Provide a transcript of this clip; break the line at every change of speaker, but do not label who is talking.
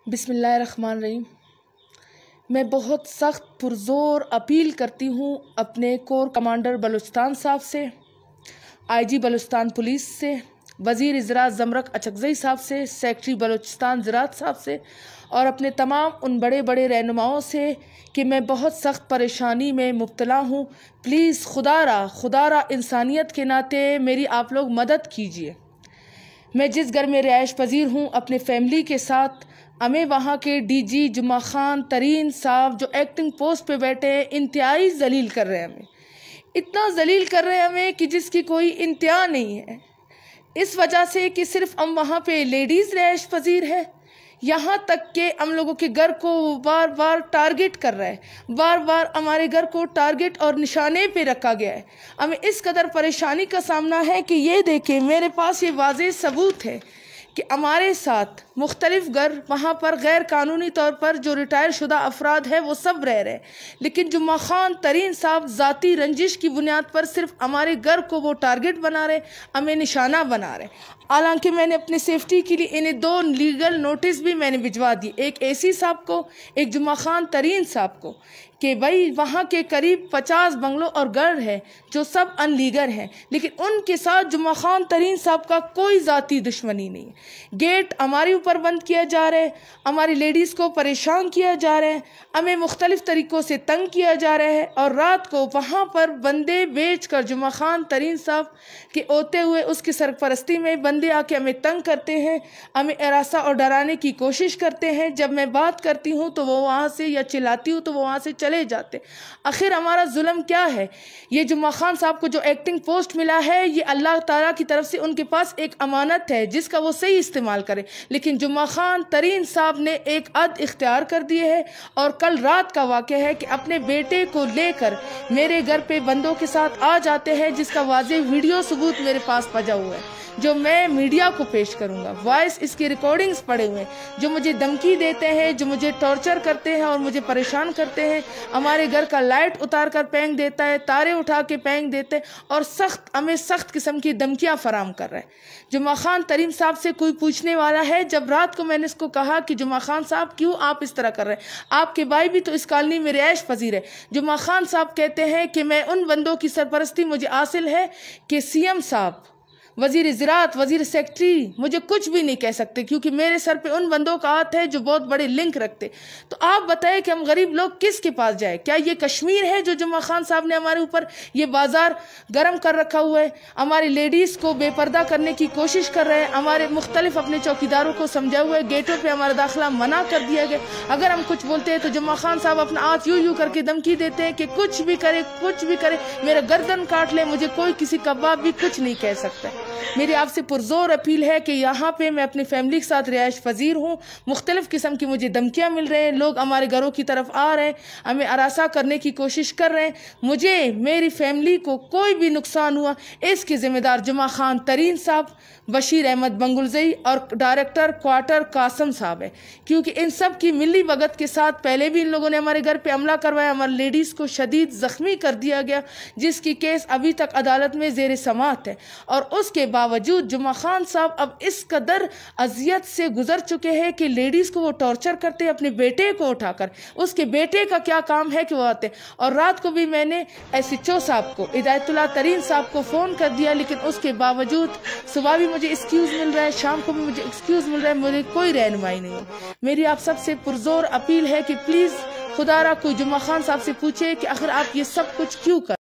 बिस्मिल्लाहिर्रहमानिर्रहीम। मैं बहुत सख्त पुरज़ोर अपील करती हूँ अपने कोर कमांडर बलूचिस्तान साहब से, IG बलूचिस्तान पुलिस से, वज़ीर ज़राअत ज़मरक अचकज़ई साहब से, सेक्रेटरी बलूचिस्तान ज़राअत साहब से और अपने तमाम उन बड़े बड़े रहनुमाओं से कि मैं बहुत सख्त परेशानी में मुब्तला हूँ। प्लीज़ खुदारा इंसानियत के नाते मेरी आप लोग मदद कीजिए। मैं जिस घर में रिहाइश पजीर हूँ अपने फैमिली के साथ, हमें वहाँ के DG जुम्मा खान तरीन साहब जो एक्टिंग पोस्ट पे बैठे हैं इंतहाई जलील कर रहे हैं। हमें इतना जलील कर रहे हैं हमें कि जिसकी कोई इंतहा नहीं है। इस वजह से कि सिर्फ हम वहाँ पे लेडीज़ रिहाइश पजीर है, यहाँ तक कि हम लोगों के घर को बार बार टारगेट कर रहा है, बार बार हमारे घर को टारगेट और निशाने पे रखा गया है। हमें इस कदर परेशानी का सामना है कि ये देखें, मेरे पास ये वाज़ेह सबूत है कि हमारे साथ मुख्तलिफ घर वहाँ पर गैर कानूनी तौर पर जो रिटायर शुदा अफराद है वो सब रह रहे हैं, लेकिन जुम्मा खान तरीन साहब ज़ाती रंजिश की बुनियाद पर सिर्फ हमारे घर को वो टारगेट बना रहे, हमें निशाना बना रहे। हालांकि मैंने अपनी सेफ्टी के लिए इन्हें 2 लीगल नोटिस भी मैंने भिजवा दिए, एक AC साहब को, एक जुम्मा खान तरीन साहब को, कि भाई वहाँ के करीब 50 बंगलों और घर है जो सब अनलीगल हैं, लेकिन उनके साथ जुम्मा खान तरीन साहब का कोई ज़ाती दुश्मनी नहीं है। गेट हमारे ऊपर बंद किया जा रहा है, हमारी लेडीज़ को परेशान किया जा रहा है, हमें मुख्तलिफ़ तरीक़ों से तंग किया जा रहा है और रात को वहाँ पर बंदे बेच कर जुम्मा खान तरीन साहब के होते हुए उसकी सरपरस्ती में बंदे आके हमें तंग करते हैं, हमें हरासा और डराने की कोशिश करते हैं। जब मैं बात करती हूँ तो वो वहाँ से, या चिल्लाती हूँ तो वो वहाँ से चले जाते। आखिर हमारा जुल्म क्या है? ये जुम्मा खान साहब को जो एक्टिंग पोस्ट मिला है ये अल्लाह ताला की तरफ से उनके पास एक अमानत है जिसका वो सही इस्तेमाल करे, लेकिन जुम्मा खान तरीन साहब ने एक अद इख्तियार कर दिए है और कल रात का वाक़या है कि अपने बेटे को लेकर मेरे घर पे बंदों के साथ आ जाते हैं, जिसका वाज़ेह वीडियो सबूत मेरे पास पजा हुआ है जो मैं मीडिया को पेश करूंगा। वॉइस इसकी रिकॉर्डिंग्स पड़े हुए हैं, जो मुझे धमकी देते हैं, जो मुझे टॉर्चर करते हैं और मुझे परेशान करते हैं। हमारे घर का लाइट उतार कर फेंक देता है, तारे उठा के फेंक देते हैं और हमें सख्त किस्म की धमकियां फराम कर रहे हैं। जुम्मा खान तरीन साहब से कोई पूछने वाला है? जब रात को मैंने इसको कहा कि जुम्मा खान साहब क्यों आप इस तरह कर रहे हैं, आपके भाई भी तो इस कॉलोनी में रिहाइश पजीर है। जुम्मा खान साहब कहते हैं कि मैं उन बंदों की सरपरस्ती मुझे हासिल है कि CM साहब, वज़ीर ज़राअत, वज़ीर सेक्रेटरी मुझे कुछ भी नहीं कह सकते, क्योंकि मेरे सर पे उन बंदों का हाथ है जो बहुत बड़े लिंक रखते। तो आप बताएं कि हम गरीब लोग किसके पास जाए? क्या ये कश्मीर है जो जुम्मा खान साहब ने हमारे ऊपर ये बाजार गर्म कर रखा हुआ है? हमारी लेडीज़ को बेपर्दा करने की कोशिश कर रहे हैं, हमारे मुख्तलिफ अपने चौकीदारों को समझा हुआ है, गेटों पर हमारा दाखिला मना कर दिया गया। अगर हम कुछ बोलते हैं तो जुम्मा खान साहब अपना हाथ यूं करके धमकी देते हैं कि कुछ भी करे, मेरा गर्दन काट ले, मुझे कोई किसी का बाप भी कुछ नहीं कह सकता। मेरी आपसे पुरजोर अपील है कि यहाँ पे मैं अपनी फैमिली के साथ रिहाइश पजीर हूँ, मुख्तलिफ किस्म की मुझे धमकियाँ मिल रहे हैं, लोग हमारे घरों की तरफ आ रहे हैं, हमें हरासा करने की कोशिश कर रहे हैं। मुझे, मेरी फैमिली को कोई भी नुकसान हुआ इसके ज़िम्मेदार जुम्मा खान तरीन साहब, बशीर अहमद बंगुलजई और डायरेक्टर क्वार्टर कासम साहब है, क्योंकि इन सब की मिली भगत के साथ पहले भी इन लोगों ने हमारे घर पे हमला करवाया, हमारी लेडीज़ को शदीद ज़ख्मी कर दिया गया, जिसकी केस अभी तक अदालत में ज़ेर समाअत है। और उसके बावजूद जुम्मा खान साहब अब इस कदर अजियत से गुजर चुके हैं कि लेडीज़ को वो टॉर्चर करते हैं अपने बेटे को उठाकर। उसके बेटे का क्या काम है कि वो आते? और रात को भी मैंने SHO साहब को, हिदायतुल्लाह तरीन साहब को फ़ोन कर दिया, लेकिन उसके बावजूद सुबह भी मुझे एक्सक्यूज़ मिल रहा है, शाम को भी मुझे एक्सक्यूज़ मिल रहा है, मुझे कोई रहनुमाई नहीं है। मेरी आप सबसे पुरजोर अपील है कि प्लीज़ खुदारा कोई जुम्मा खान साहब से पूछे कि आखिर आप ये सब कुछ क्यों कर